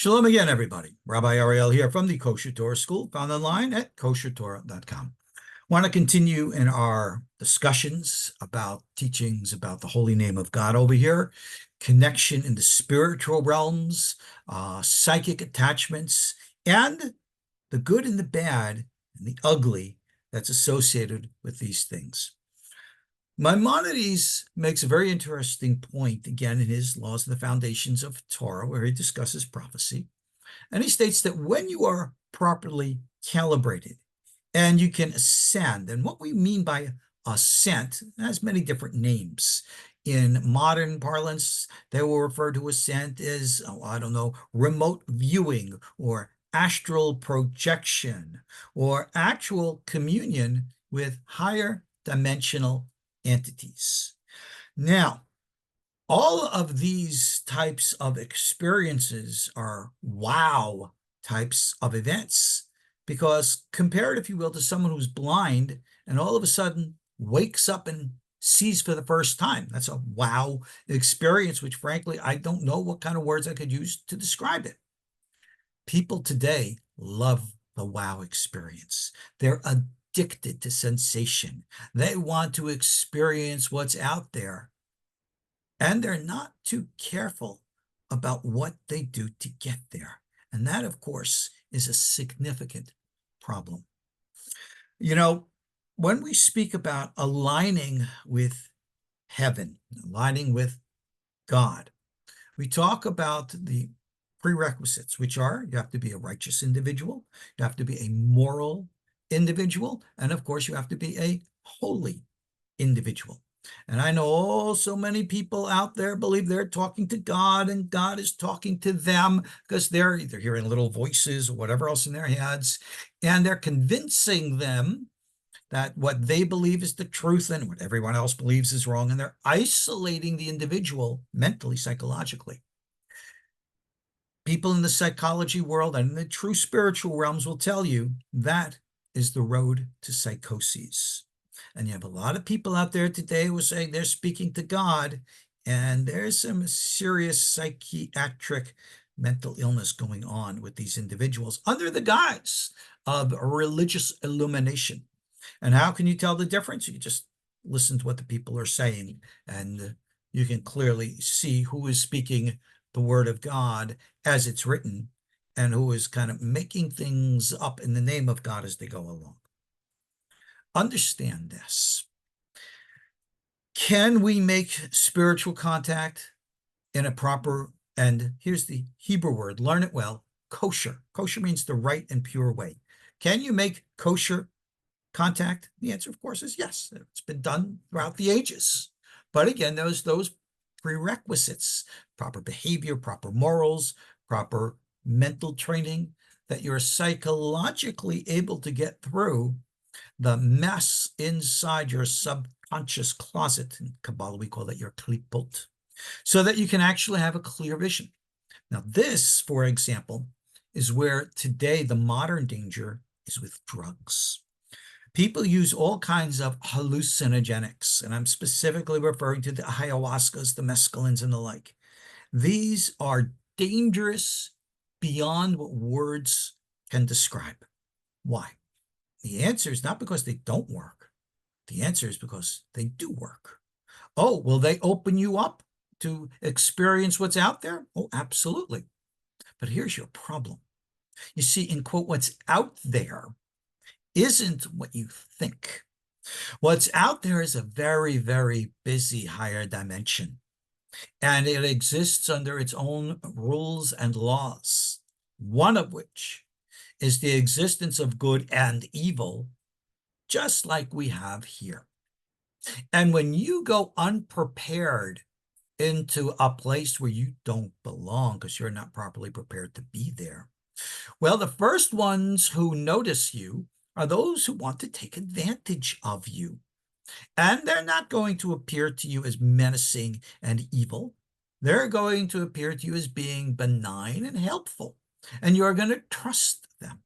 Shalom again, everybody. Rabbi Ariel here from the KosherTorah School, found online at KosherTorah.com. Want to continue in our discussions about teachings about the holy name of God over here, connection in the spiritual realms, psychic attachments, and the good and the bad and the ugly that's associated with these things. Maimonides makes a very interesting point, again, in his Laws and the Foundations of Torah, where he discusses prophecy. And he states that when you are properly calibrated and you can ascend, and what we mean by ascent has many different names. In modern parlance, they will refer to ascent as, remote viewing or astral projection or actual communion with higher dimensional entities. Now, all of these types of experiences are wow types of events, because compared, if you will, to someone who's blind and all of a sudden wakes up and sees for the first time, that's a wow experience, which frankly, I don't know what kind of words I could use to describe it. People today love the wow experience. They're addicted to sensation. They want to experience what's out there. And they're not too careful about what they do to get there. And that, of course, is a significant problem. You know, when we speak about aligning with heaven, aligning with God, we talk about the prerequisites, which are you have to be a righteous individual, you have to be a moral individual, and of course, you have to be a holy individual. And I know so many people out there believe they're talking to God and God is talking to them because they're either hearing little voices or whatever else in their heads, and they're convincing them that what they believe is the truth and what everyone else believes is wrong, and they're isolating the individual mentally, psychologically. People in the psychology world and in the true spiritual realms will tell you that is the road to psychoses. And you have a lot of people out there today who say they're speaking to God, and there's some serious psychiatric mental illness going on with these individuals under the guise of religious illumination. And how can you tell the difference? You just listen to what the people are saying, and you can clearly see who is speaking the word of God as it's written and who is kind of making things up in the name of God as they go along. Understand this. Can we make spiritual contact in a proper, and here's the Hebrew word, learn it well, kosher. Kosher means the right and pure way. Can you make kosher contact? The answer, of course, is yes. It's been done throughout the ages. But again, those prerequisites, proper behavior, proper morals, proper mental training, that you're psychologically able to get through the mess inside your subconscious closet. In Kabbalah, we call that your klipot, so that you can actually have a clear vision. Now, this, for example, is where today the modern danger is with drugs. People use all kinds of hallucinogenics, and I'm specifically referring to the ayahuascas, the mescalines, and the like. These are dangerous beyond what words can describe. Why? The answer is not because they don't work. The answer is because they do work. Oh, will they open you up to experience what's out there? Oh, absolutely. But here's your problem. You see, in quote, what's out there isn't what you think. What's out there is a very, very busy higher dimension, and it exists under its own rules and laws, one of which is the existence of good and evil, just like we have here. And when you go unprepared into a place where you don't belong because you're not properly prepared to be there, well, the first ones who notice you are those who want to take advantage of you. And they're not going to appear to you as menacing and evil. They're going to appear to you as being benign and helpful. And you're going to trust them.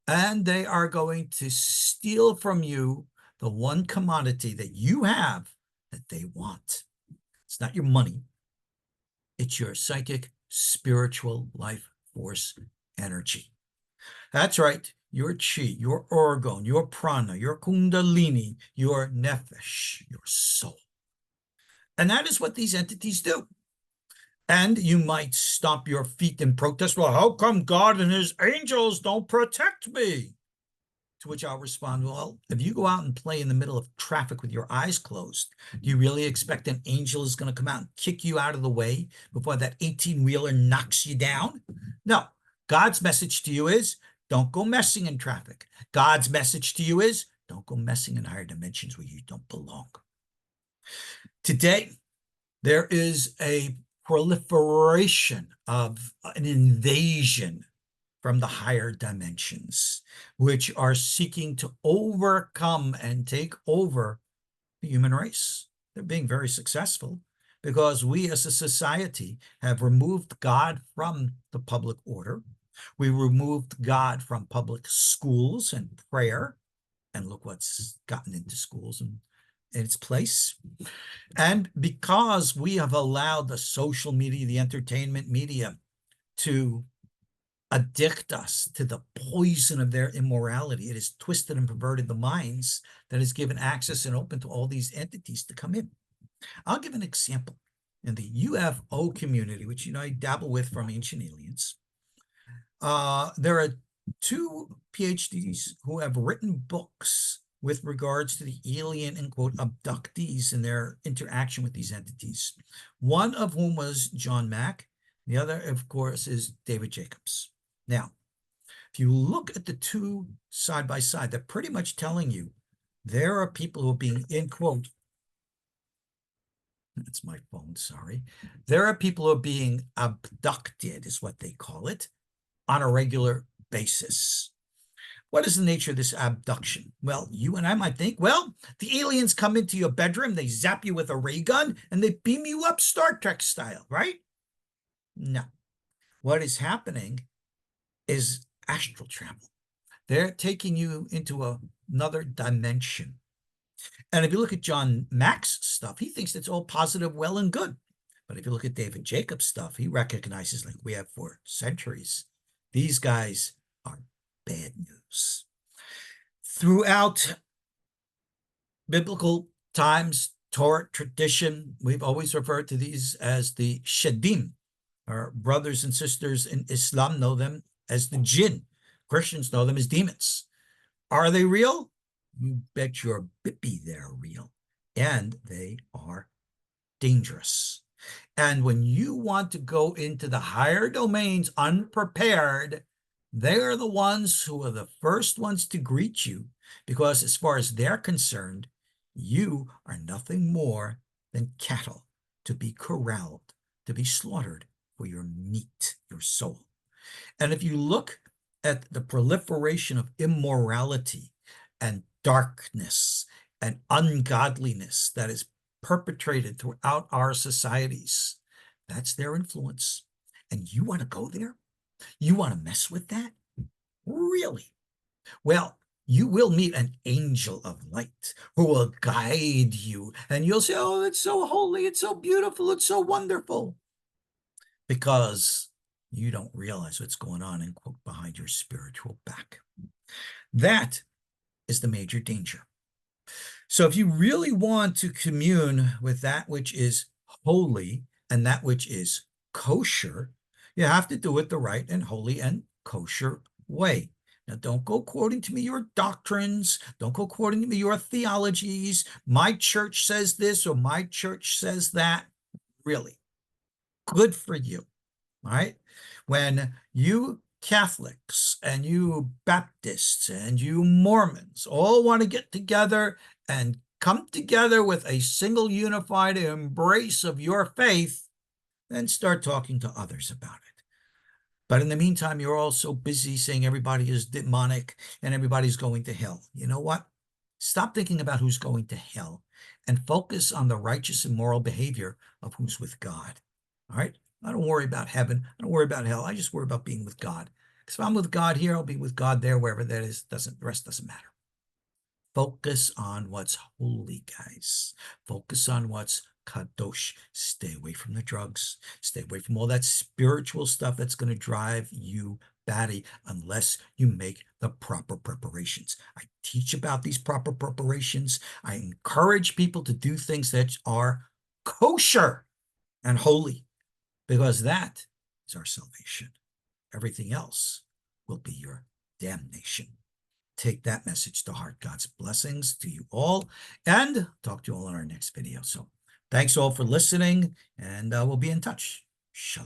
And they are going to steal from you the one commodity that you have that they want. It's not your money. It's your psychic spiritual life force energy. That's right. Your chi, your orgon, your prana, your kundalini, your nefesh, your soul. And that is what these entities do. And you might stomp your feet in protest. Well, how come God and his angels don't protect me? To which I'll respond, well, if you go out and play in the middle of traffic with your eyes closed, do you really expect an angel is going to come out and kick you out of the way before that 18-wheeler knocks you down? No. God's message to you is, don't go messing in traffic. God's message to you is, don't go messing in higher dimensions where you don't belong. Today, there is a proliferation of an invasion from the higher dimensions, which are seeking to overcome and take over the human race. They're being very successful because we as a society have removed God from the public order. We removed God from public schools and prayer. And look what's gotten into schools in its place. And because we have allowed the social media, the entertainment media to addict us to the poison of their immorality, it has twisted and perverted the minds that has given access and open to all these entities to come in. I'll give an example. In the UFO community, which I dabble with from Ancient Aliens, there are two PhDs who have written books with regards to the alien and quote abductees and their interaction with these entities. One of whom was John Mack. The other, of course, is David Jacobs. Now, if you look at the two side by side, they're pretty much telling you there are people who are being, in quote, that's my phone, sorry. There are people who are being abducted, is what they call it, on a regular basis. What is the nature of this abduction? Well, you and I might think, well, the aliens come into your bedroom, they zap you with a ray gun, and they beam you up Star Trek style, right? No. What is happening is astral travel. They're taking you into another dimension. And if you look at John Mack's stuff, he thinks it's all positive, well, and good. But if you look at David Jacobs' stuff, he recognizes, like we have for centuries, these guys are bad news. Throughout biblical times, Torah tradition, we've always referred to these as the Shadim. Our brothers and sisters in Islam know them as the jinn. Christians know them as demons. Are they real? You bet your bippy they're real. And they are dangerous. And when you want to go into the higher domains unprepared, they're the ones who are the first ones to greet you, because as far as they're concerned, you are nothing more than cattle to be corralled, to be slaughtered for your meat, your soul. And if you look at the proliferation of immorality and darkness and ungodliness that is perpetrated throughout our societies, that's their influence. And you want to go there? You want to mess with that? Really? Well, you will meet an angel of light who will guide you, and you'll say, oh, it's so holy, it's so beautiful, it's so wonderful. Because you don't realize what's going on, in quote, behind your spiritual back. That is the major danger. So if you really want to commune with that which is holy and that which is kosher, you have to do it the right and holy and kosher way. Now, don't go quoting to me your doctrines. Don't go quoting to me your theologies. My church says this or my church says that. Really, good for you. All right. When you Catholics and you Baptists and you Mormons all want to get together and come together with a single unified embrace of your faith, then start talking to others about it. But in the meantime, you're all so busy saying everybody is demonic and everybody's going to hell. You know what? Stop thinking about who's going to hell and focus on the righteous and moral behavior of who's with God. All right? I don't worry about heaven. I don't worry about hell. I just worry about being with God. Because if I'm with God here, I'll be with God there, wherever that is. The rest doesn't matter. Focus on what's holy, guys. Focus on what's kadosh. Stay away from the drugs. Stay away from all that spiritual stuff that's going to drive you batty unless you make the proper preparations. I teach about these proper preparations. I encourage people to do things that are kosher and holy, because that is our salvation. Everything else will be your damnation. Take that message to heart. God's blessings to you all, and talk to you all in our next video. So thanks all for listening, and we'll be in touch. Shalom.